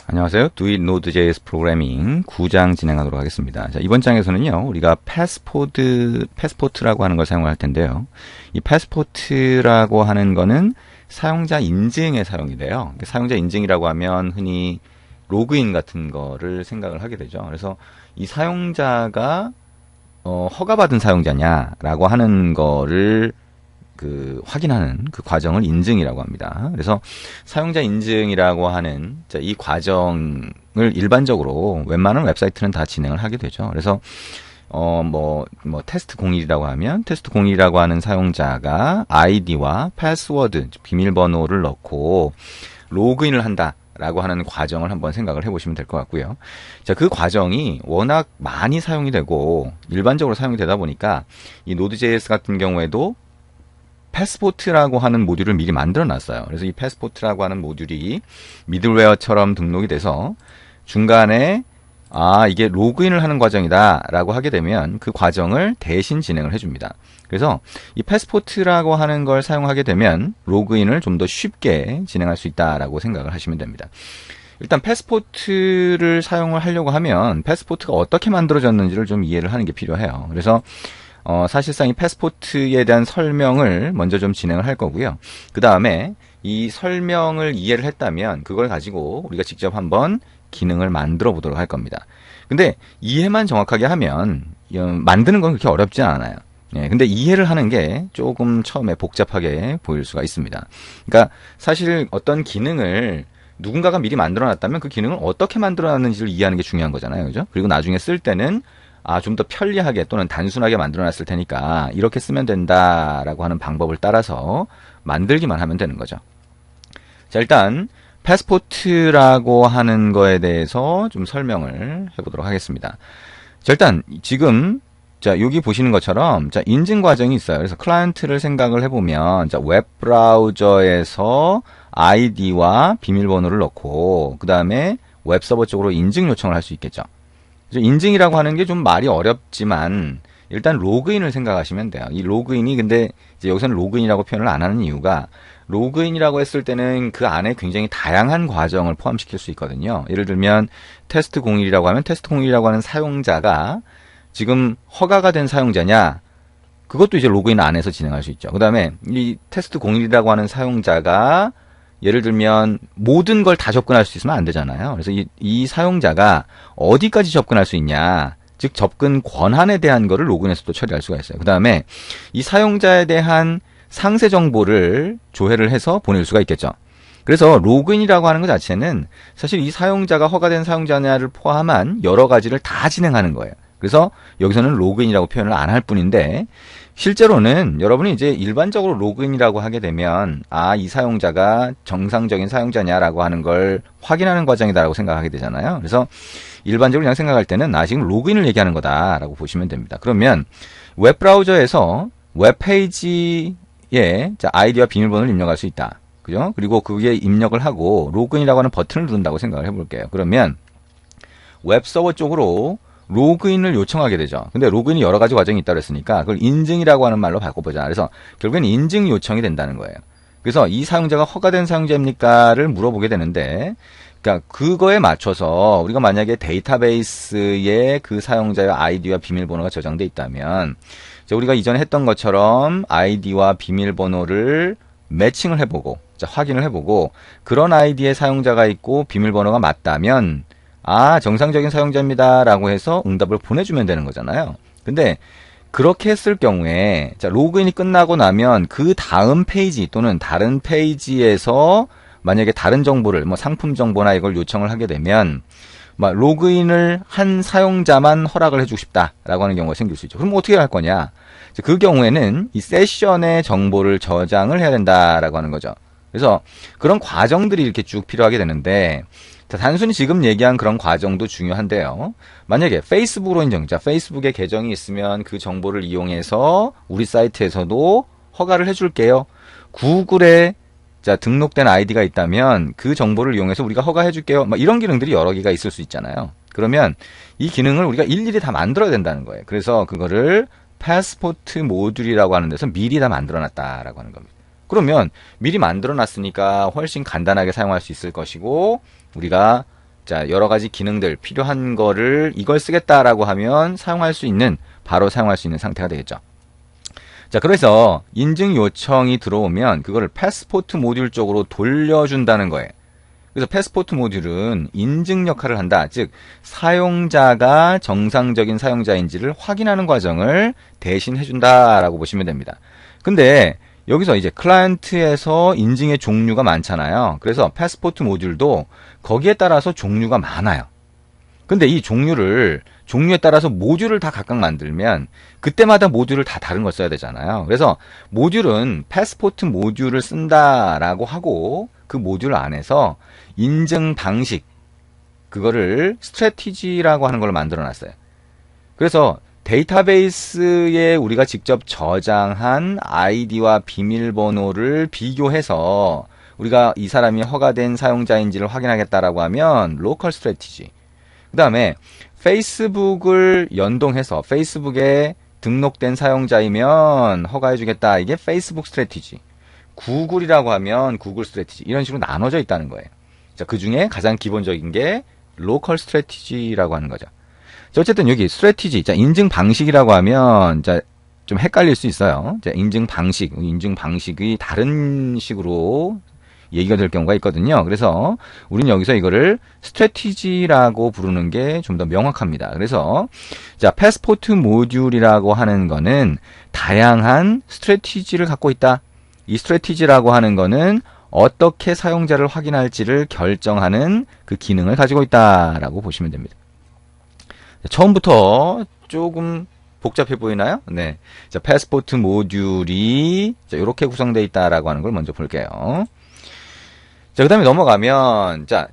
안녕하세요. Do It Node.js 프로그래밍 9장 진행하도록 하겠습니다. 자, 이번 장에서는요, 우리가 패스포트라고 하는 걸 사용할 텐데요. 이 패스포트라고 하는 거는 사용자 인증에 사용이 돼요. 사용자 인증이라고 하면 흔히 로그인 같은 거를 생각을 하게 되죠. 그래서 이 사용자가 허가받은 사용자냐라고 하는 거를 확인하는 그 과정을 인증이라고 합니다. 그래서 사용자 인증이라고 하는 이 과정을 일반적으로 웬만한 웹사이트는 다 진행을 하게 되죠. 그래서 테스트 01이라고 하면 테스트 01이라고 하는 사용자가 아이디와 패스워드, 비밀번호를 넣고 로그인을 한다. 라고 하는 과정을 한번 생각을 해보시면 될 것 같고요. 자, 그 과정이 워낙 많이 사용이 되고 일반적으로 사용이 되다 보니까 이 Node.js 같은 경우에도 패스포트라고 하는 모듈을 미리 만들어 놨어요. 그래서 이 패스포트라고 하는 모듈이 미들웨어처럼 등록이 돼서 중간에 이게 로그인을 하는 과정이다 라고 하게 되면 그 과정을 대신 진행을 해줍니다. 그래서 이 패스포트라고 하는 걸 사용하게 되면 로그인을 좀 더 쉽게 진행할 수 있다라고 생각을 하시면 됩니다. 일단 패스포트를 사용을 하려고 하면 패스포트가 어떻게 만들어졌는지를 좀 이해를 하는 게 필요해요. 그래서 사실상 이 패스포트에 대한 설명을 먼저 좀 진행을 할 거고요. 그 다음에 이 설명을 이해를 했다면 그걸 가지고 우리가 직접 한번 기능을 만들어 보도록 할 겁니다. 근데 이해만 정확하게 하면 만드는 건 그렇게 어렵지 않아요. 근데 이해를 하는 게 조금 처음에 복잡하게 보일 수가 있습니다. 그러니까 사실 어떤 기능을 누군가가 미리 만들어 놨다면 그 기능을 어떻게 만들어 놨는지를 이해하는 게 중요한 거잖아요. 그죠? 그리고 나중에 쓸 때는 좀 더 편리하게 또는 단순하게 만들어 놨을 테니까 이렇게 쓰면 된다라고 하는 방법을 따라서 만들기만 하면 되는 거죠. 자, 일단 패스포트라고 하는 거에 대해서 좀 설명을 해보도록 하겠습니다. 자, 일단 지금 여기 보시는 것처럼 인증 과정이 있어요. 그래서 클라이언트를 생각을 해보면 웹 브라우저에서 아이디와 비밀번호를 넣고 그 다음에 웹 서버 쪽으로 인증 요청을 할 수 있겠죠. 인증이라고 하는 게 좀 말이 어렵지만 일단 로그인을 생각하시면 돼요. 이 로그인이 근데 이제 여기서는 로그인이라고 표현을 안 하는 이유가 로그인이라고 했을 때는 그 안에 굉장히 다양한 과정을 포함시킬 수 있거든요. 예를 들면 테스트 01이라고 하면 테스트 01이라고 하는 사용자가 지금 허가가 된 사용자냐 그것도 이제 로그인 안에서 진행할 수 있죠. 그 다음에 이 테스트 01이라고 하는 사용자가 예를 들면 모든 걸 다 접근할 수 있으면 안 되잖아요. 그래서 이 사용자가 어디까지 접근할 수 있냐, 즉 접근 권한에 대한 거를 로그인에서도 처리할 수가 있어요. 그 다음에 이 사용자에 대한 상세 정보를 조회를 해서 보낼 수가 있겠죠. 그래서 로그인이라고 하는 것 자체는 사실 이 사용자가 허가된 사용자냐를 포함한 여러 가지를 다 진행하는 거예요. 그래서 여기서는 로그인이라고 표현을 안 할 뿐인데 실제로는 여러분이 이제 일반적으로 로그인이라고 하게 되면 이 사용자가 정상적인 사용자냐라고 하는 걸 확인하는 과정이다라고 생각하게 되잖아요. 그래서 일반적으로 그냥 생각할 때는 지금 로그인을 얘기하는 거다라고 보시면 됩니다. 그러면 웹 브라우저에서 웹 페이지에 아이디와 비밀번호를 입력할 수 있다. 그죠? 그리고 그게 입력을 하고 로그인이라고 하는 버튼을 누른다고 생각을 해볼게요. 그러면 웹 서버 쪽으로 로그인을 요청하게 되죠. 근데 로그인이 여러 가지 과정이 있다고 했으니까 그걸 인증이라고 하는 말로 바꿔보자. 그래서 결국엔 인증 요청이 된다는 거예요. 그래서 이 사용자가 허가된 사용자입니까를 물어보게 되는데 그러니까 그거에 맞춰서 우리가 만약에 데이터베이스에 그 사용자의 아이디와 비밀번호가 저장돼 있다면 우리가 이전에 했던 것처럼 아이디와 비밀번호를 매칭을 해보고 확인을 해보고 그런 아이디의 사용자가 있고 비밀번호가 맞다면 정상적인 사용자입니다 라고 해서 응답을 보내주면 되는 거잖아요. 근데 그렇게 했을 경우에 로그인이 끝나고 나면 그 다음 페이지 또는 다른 페이지에서 만약에 다른 정보를 상품 정보나 이걸 요청을 하게 되면 로그인을 한 사용자만 허락을 해주고 싶다라고 하는 경우가 생길 수 있죠. 그럼 어떻게 할 거냐? 그 경우에는 이 세션의 정보를 저장을 해야 된다라고 하는 거죠. 그래서 그런 과정들이 이렇게 쭉 필요하게 되는데 단순히 지금 얘기한 그런 과정도 중요한데요. 만약에 페이스북으로 페이스북에 계정이 있으면 그 정보를 이용해서 우리 사이트에서도 허가를 해줄게요. 구글에 등록된 아이디가 있다면 그 정보를 이용해서 우리가 허가해줄게요. 이런 기능들이 여러 개가 있을 수 있잖아요. 그러면 이 기능을 우리가 일일이 다 만들어야 된다는 거예요. 그래서 그거를 패스포트 모듈이라고 하는 데서 미리 다 만들어놨다라고 하는 겁니다. 그러면 미리 만들어놨으니까 훨씬 간단하게 사용할 수 있을 것이고 우리가 자, 여러 가지 기능들 필요한 거를 이걸 쓰겠다라고 하면 사용할 수 있는, 바로 사용할 수 있는 상태가 되겠죠. 자, 그래서 인증 요청이 들어오면 그거를 패스포트 모듈 쪽으로 돌려준다는 거예요. 그래서 패스포트 모듈은 인증 역할을 한다. 즉, 사용자가 정상적인 사용자인지를 확인하는 과정을 대신 해준다라고 보시면 됩니다. 근데 여기서 이제 클라이언트에서 인증의 종류가 많잖아요. 그래서 패스포트 모듈도 거기에 따라서 종류가 많아요. 근데 이 종류에 따라서 모듈을 다 각각 만들면 그때마다 모듈을 다 다른 걸 써야 되잖아요. 그래서 모듈은 패스포트 모듈을 쓴다라고 하고 그 모듈 안에서 인증 방식, 그거를 스트래티지라고 하는 걸 만들어 놨어요. 그래서 데이터베이스에 우리가 직접 저장한 아이디와 비밀번호를 비교해서 우리가 이 사람이 허가된 사용자인지를 확인하겠다라고 하면 로컬 스트래티지. 그 다음에 페이스북을 연동해서 페이스북에 등록된 사용자이면 허가해주겠다. 이게 페이스북 스트래티지. 구글이라고 하면 구글 스트래티지. 이런 식으로 나눠져 있다는 거예요. 자, 그 중에 가장 기본적인 게 로컬 스트래티지라고 하는 거죠. 자, 어쨌든 여기 스트래티지, 자, 인증 방식이라고 하면, 자, 좀 헷갈릴 수 있어요. 자, 인증 방식이 다른 식으로 얘기가 될 경우가 있거든요. 그래서 우리는 여기서 이거를 스트래티지라고 부르는 게 좀 더 명확합니다. 그래서 자, 패스포트 모듈이라고 하는 거는 다양한 스트래티지를 갖고 있다. 이 스트래티지라고 하는 거는 어떻게 사용자를 확인할지를 결정하는 그 기능을 가지고 있다라고 보시면 됩니다. 처음부터 조금 복잡해 보이나요? 네. 자, 패스포트 모듈이 자, 이렇게 구성되어 있다라고 하는 걸 먼저 볼게요. 자, 그 다음에 넘어가면, 자,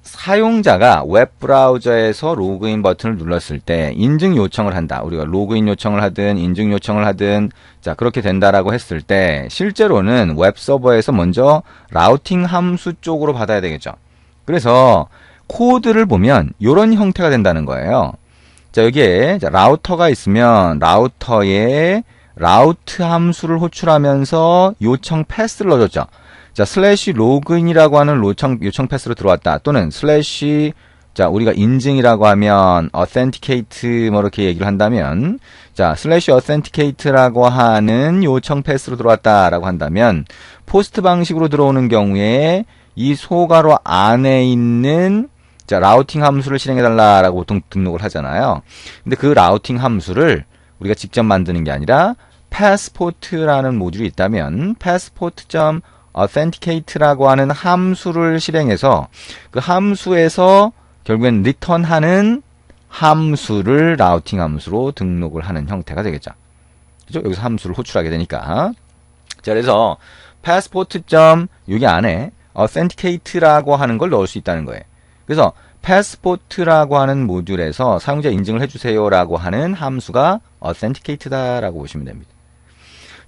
사용자가 웹브라우저에서 로그인 버튼을 눌렀을 때 인증 요청을 한다. 우리가 로그인 요청을 하든 인증 요청을 하든, 자, 그렇게 된다라고 했을 때, 실제로는 웹서버에서 먼저 라우팅 함수 쪽으로 받아야 되겠죠. 그래서 코드를 보면 이런 형태가 된다는 거예요. 자, 여기에 자, 라우터가 있으면 라우터에 라우트 함수를 호출하면서 요청 패스를 넣어줬죠. 자, 슬래시 로그인이라고 하는 요청 패스로 들어왔다. 또는 슬래시, 자, 우리가 인증이라고 하면 authenticate뭐 이렇게 얘기를 한다면, 자, 슬래시 authenticate라고 하는 요청 패스로 들어왔다라고 한다면, 포스트 방식으로 들어오는 경우에 이 소괄호 안에 있는 자, 라우팅 함수를 실행해달라라고 보통 등록을 하잖아요. 근데 그 라우팅 함수를 우리가 직접 만드는 게 아니라 패스포트라는 모듈이 있다면 passport.authenticate라고 하는 함수를 실행해서 그 함수에서 결국엔 return하는 함수를 라우팅 함수로 등록을 하는 형태가 되겠죠. 그죠? 여기서 함수를 호출하게 되니까. 자, 그래서 passport. 여기 안에 authenticate라고 하는 걸 넣을 수 있다는 거예요. 그래서 패스포트라고 하는 모듈에서 사용자 인증을 해주세요라고 하는 함수가 authenticate다라고 보시면 됩니다.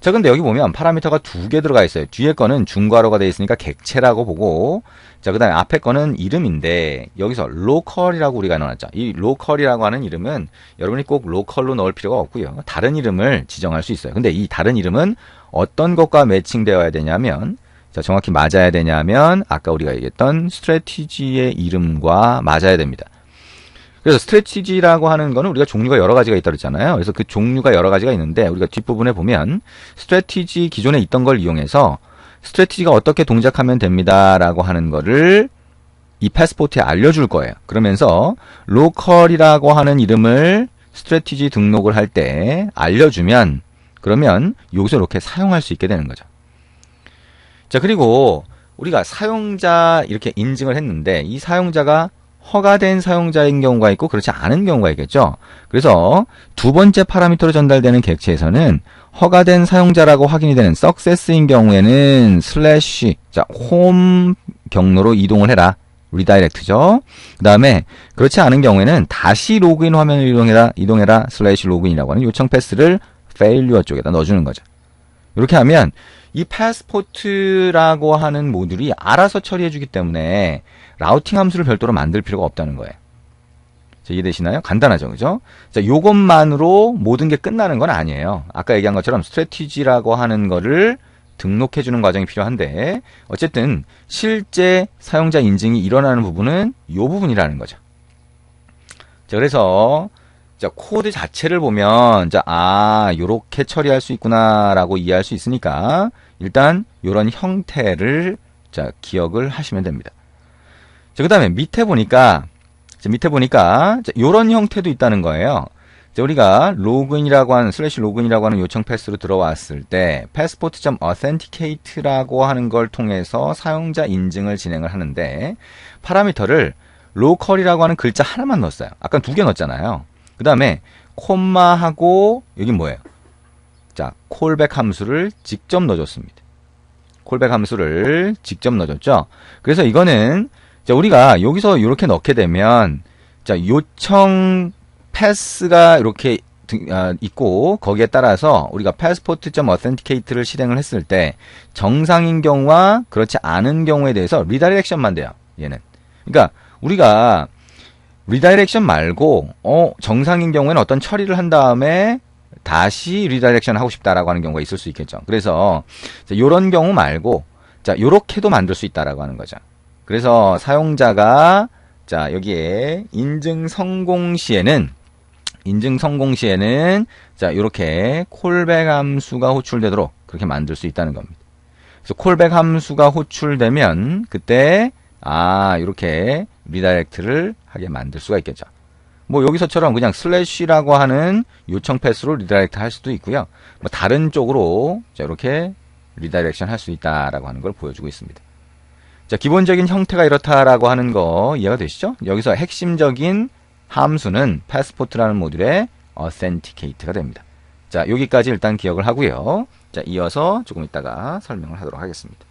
자, 근데 여기 보면 파라미터가 2개 들어가 있어요. 뒤에 거는 중괄호가 되어 있으니까 객체라고 보고, 자, 그 다음에 앞에 거는 이름인데, 여기서 local이라고 우리가 넣어놨죠. 이 local이라고 하는 이름은 여러분이 꼭 local로 넣을 필요가 없고요. 다른 이름을 지정할 수 있어요. 근데 이 다른 이름은 어떤 것과 매칭되어야 되냐면, 자, 정확히 맞아야 되냐면 아까 우리가 얘기했던 스트래티지의 이름과 맞아야 됩니다. 그래서 스트래티지라고 하는 거는 우리가 종류가 여러 가지가 있다고 했잖아요. 그래서 그 종류가 여러 가지가 있는데 우리가 뒷부분에 보면 스트래티지 기존에 있던 걸 이용해서 스트래티지가 어떻게 동작하면 됩니다라고 하는 거를 이 패스포트에 알려줄 거예요. 그러면서 로컬이라고 하는 이름을 스트래티지 등록을 할 때 알려주면 그러면 여기서 이렇게 사용할 수 있게 되는 거죠. 자, 그리고 우리가 사용자 이렇게 인증을 했는데 이 사용자가 허가된 사용자인 경우가 있고 그렇지 않은 경우가 있겠죠. 그래서 두 번째 파라미터로 전달되는 객체에서는 허가된 사용자라고 확인이 되는 success인 경우에는 슬래시, 자, 홈 경로로 이동을 해라. 리다이렉트죠. 그 다음에 그렇지 않은 경우에는 다시 로그인 화면을 이동해라 슬래시 로그인이라고 하는 요청 패스를 failure 쪽에다 넣어주는 거죠. 이렇게 하면 이 패스포트라고 하는 모듈이 알아서 처리해주기 때문에 라우팅 함수를 별도로 만들 필요가 없다는 거예요. 자, 이해되시나요? 간단하죠, 그죠? 자, 요것만으로 모든 게 끝나는 건 아니에요. 아까 얘기한 것처럼 스트래티지라고 하는 거를 등록해주는 과정이 필요한데 어쨌든 실제 사용자 인증이 일어나는 부분은 이 부분이라는 거죠. 자, 그래서 자, 코드 자체를 보면 자, 요렇게 처리할 수 있구나라고 이해할 수 있으니까 일단 요런 형태를 자, 기억을 하시면 됩니다. 자, 그다음에 밑에 보니까 자, 요런 형태도 있다는 거예요. 자, 우리가 로그인이라고 하는 /로그인이라고 하는 요청 패스로 들어왔을 때 passport.authenticate라고 하는 걸 통해서 사용자 인증을 진행을 하는데 파라미터를 로컬이라고 하는 글자 하나만 넣었어요. 아까 2개 넣었잖아요. 그 다음에 콤마하고 여긴 뭐예요? 자, 콜백 함수를 직접 넣어줬습니다. 콜백 함수를 직접 넣어줬죠. 그래서 이거는 자, 우리가 여기서 이렇게 넣게 되면 자, 요청 패스가 이렇게 있고 거기에 따라서 우리가 passport.authenticate를 실행을 했을 때 정상인 경우와 그렇지 않은 경우에 대해서 리다이렉션만 돼요. 얘는. 그러니까 우리가 리다이렉션 말고 정상인 경우에는 어떤 처리를 한 다음에 다시 리다이렉션 하고 싶다라고 하는 경우가 있을 수 있겠죠. 그래서 이런 경우 말고 자, 요렇게도 만들 수 있다라고 하는 거죠. 그래서 사용자가 자, 여기에 인증 성공 시에는 자, 요렇게 콜백 함수가 호출되도록 그렇게 만들 수 있다는 겁니다. 그래서 콜백 함수가 호출되면 그때 이렇게 리다이렉트를 하게 만들 수가 있겠죠. 뭐 여기서처럼 그냥 슬래시라고 하는 요청 패스로 리다이렉트 할 수도 있고요. 뭐 다른 쪽으로 자, 이렇게 리다이렉션 할 수 있다라고 하는 걸 보여주고 있습니다. 자, 기본적인 형태가 이렇다라고 하는 거 이해가 되시죠? 여기서 핵심적인 함수는 passport라는 모듈의 authenticate가 됩니다. 자, 여기까지 일단 기억을 하고요. 자, 이어서 조금 이따가 설명을 하도록 하겠습니다.